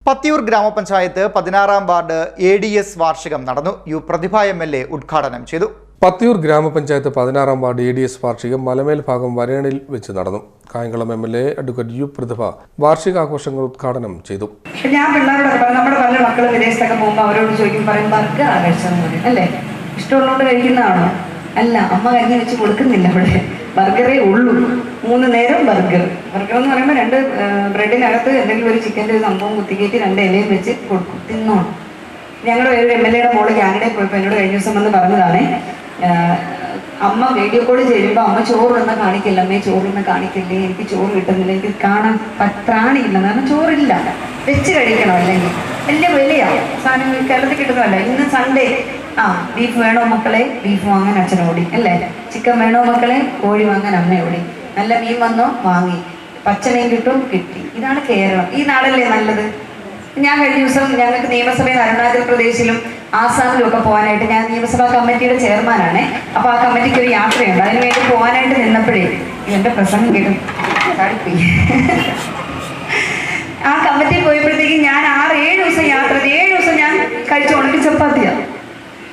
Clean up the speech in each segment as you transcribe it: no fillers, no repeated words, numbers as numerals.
പത്തിയൂർ ഗ്രാമപഞ്ചായത്ത് 16-ാം ward ADS വാർഷികം നടന്നു. യു പ്രതിഭ MLA ഉദ്ഘാടനം ചെയ്തു. പത്തിയൂർ ഗ്രാമപഞ്ചായത്ത് 16-ാം വാർഡ് ADS വാർഷികം മലമേൽ ഭാഗം വരേണിൽ വെച്ച് നടന്നു. കായംകുളം MLA അഡ്വക്കേറ്റ് യു പ്രതിഭ വാർഷികാഘോഷങ്ങൾ ഉദ്ഘാടനം ചെയ്തു. ഞാൻ പിള്ളേരോട് നമ്മുടെ പല മക്കൾ വിദേശത്തൊക്കെ പോകുമ്പോൾ അവരോട് ചോദിക്കും, പറയും ബർഗർ കഴിച്ചത് അല്ലേ, ഇഷ്ടമുള്ളതുകൊണ്ട് കഴിക്കുന്നതാണോ? അല്ല, അമ്മ കഞ്ഞി വെച്ച് കൊടുക്കുന്നില്ല. ഇവിടെ ബർഗറേ ഉള്ളൂ, 3 നേരം ബർഗർ. ബർഗർ എന്ന് പറയുമ്പോൾ 2 ബ്രെഡിനകത്ത് എന്തെങ്കിലും ഒരു ചിക്കൻ്റെ ഒരു സംഭവം കുത്തിക്കയറ്റി 2 ഇലയും വെച്ച് കൊടുക്കും, തിന്നോണം. ഞങ്ങളുടെ ഒരു MLA മോള് കാനഡയിൽ പോയപ്പോൾ എന്നോട് കഴിഞ്ഞ ദിവസം വന്ന് പറഞ്ഞതാണ്, അമ്മ വീഡിയോ കോൾ ചെയ്യുമ്പോൾ അമ്മ ചോറൊന്നും കാണിക്കില്ല, അമ്മയെ ചോറൊന്നും കാണിക്കില്ലേ, എനിക്ക് ചോറ് കിട്ടുന്നില്ല, എനിക്ക് കാണാൻ പ്രാണിയില്ല, കാരണം ചോറില്ല, വെച്ച് കഴിക്കണം, അല്ലെങ്കിൽ വലിയ വിലയാണ് സാധനങ്ങൾ കേരളത്തിൽ കിട്ടുന്നതല്ല. ഇന്ന് സൺഡേ ബീഫ് വേണോ മക്കളെ, ബീഫ് വാങ്ങാൻ അച്ഛനോടി, അല്ലേ? ചിക്കൻ വേണോ മക്കളെ, കോഴി വാങ്ങാൻ അമ്മയോടി. നല്ല മീൻ വന്നോ, വാങ്ങി. പച്ചമീൻ കിട്ടി. ഇതാണ് കേരളം. ഈ നാടല്ലേ നല്ലത്? ഞാൻ കഴിഞ്ഞ ദിവസം ഞങ്ങൾക്ക് നിയമസഭയിൽ അരുണാചൽ പ്രദേശിലും ആസാമിലും ഒക്കെ പോകാനായിട്ട്, ഞാൻ നിയമസഭാ കമ്മിറ്റിയുടെ ചെയർമാനാണ്. അപ്പോൾ ആ കമ്മിറ്റിക്ക് ഒരു യാത്രയുണ്ട്. അതിനുവേണ്ടി പോകാനായിട്ട് നിന്നപ്പോഴേ എൻ്റെ പ്രസംഗം കേട്ടു ചാടിപ്പോയി. ആ കമ്മിറ്റി പോയപ്പോഴത്തേക്കും ഞാൻ 6-7 ദിവസം യാത്ര, 7 ദിവസം ഞാൻ കഴിച്ച ഉണക്കി ചപ്പാത്തിയാണ്.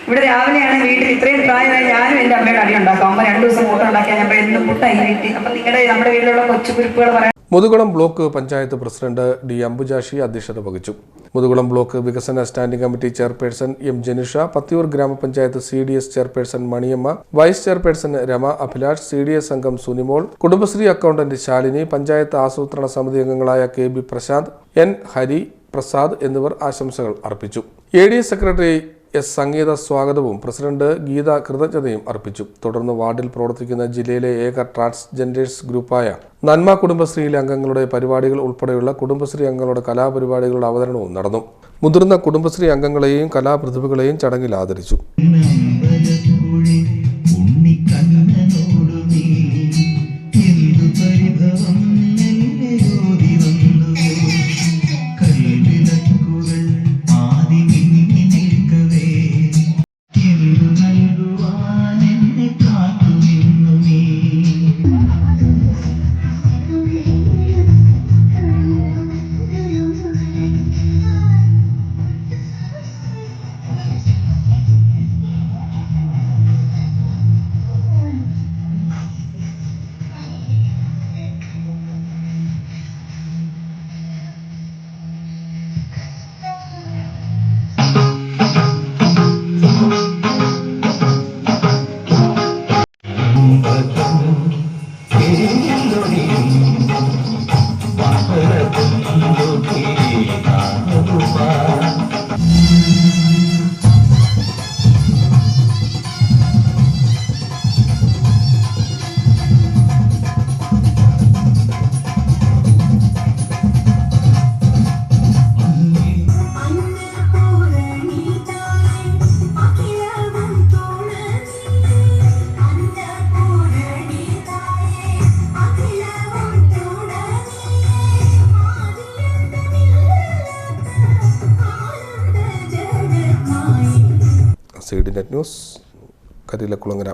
ഇവിടെ രാവിലെയാണ് വീട്ടിൽ ഇത്രയും പ്രായമായി ഞാനും എൻ്റെ അമ്മയുടെ അടി ഉണ്ടാക്കും. അമ്മ 2 ദിവസം കൂട്ടം ഉണ്ടാക്കിയാൽ ഞാൻ എന്ത് മുട്ടായി വീട്ടിൽ. അപ്പം നമ്മുടെ വീട്ടിലുള്ള കൊച്ചു കുരിപ്പുകൾ പറയാം. Muthukulam block panchayat president D. Ambujakshi അധ്യക്ഷത വഹിച്ചു. മുതുകുളം ബ്ലോക്ക് വികസന standing committee chairperson M. Janisha, Pathiyoor ഗ്രാമപഞ്ചായത്ത് CDS chairperson Maniyamma, vice chairperson Rama Abhilash, CDS അംഗം സുനിമോൾ, കുടുംബശ്രീ അക്കൗണ്ടന്റ് ശാലിനി, പഞ്ചായത്ത് ആസൂത്രണ സമിതി അംഗങ്ങളായ KB പ്രശാന്ത്, N. ഹരി പ്രസാദ് എന്നിവർ ആശംസകൾ അർപ്പിച്ചു. ADS secretary S. സംഗീത സ്വാഗതവും പ്രസിഡന്റ് ഗീത കൃതജ്ഞതയും അർപ്പിച്ചു. തുടർന്ന് വാർഡിൽ പ്രവർത്തിക്കുന്ന ജില്ലയിലെ ഏക ട്രാൻസ്ജെൻഡേഴ്സ് ഗ്രൂപ്പായ നന്മ കുടുംബശ്രീയിലെ അംഗങ്ങളുടെ പരിപാടികൾ ഉൾപ്പെടെയുള്ള കുടുംബശ്രീ അംഗങ്ങളുടെ കലാപരിപാടികളുടെ അവതരണവും നടന്നു. മുതിർന്ന കുടുംബശ്രീ അംഗങ്ങളെയും കലാപ്രതിഭകളെയും ചടങ്ങിൽ ആദരിച്ചു. CDNet news, Kariyilakulangara.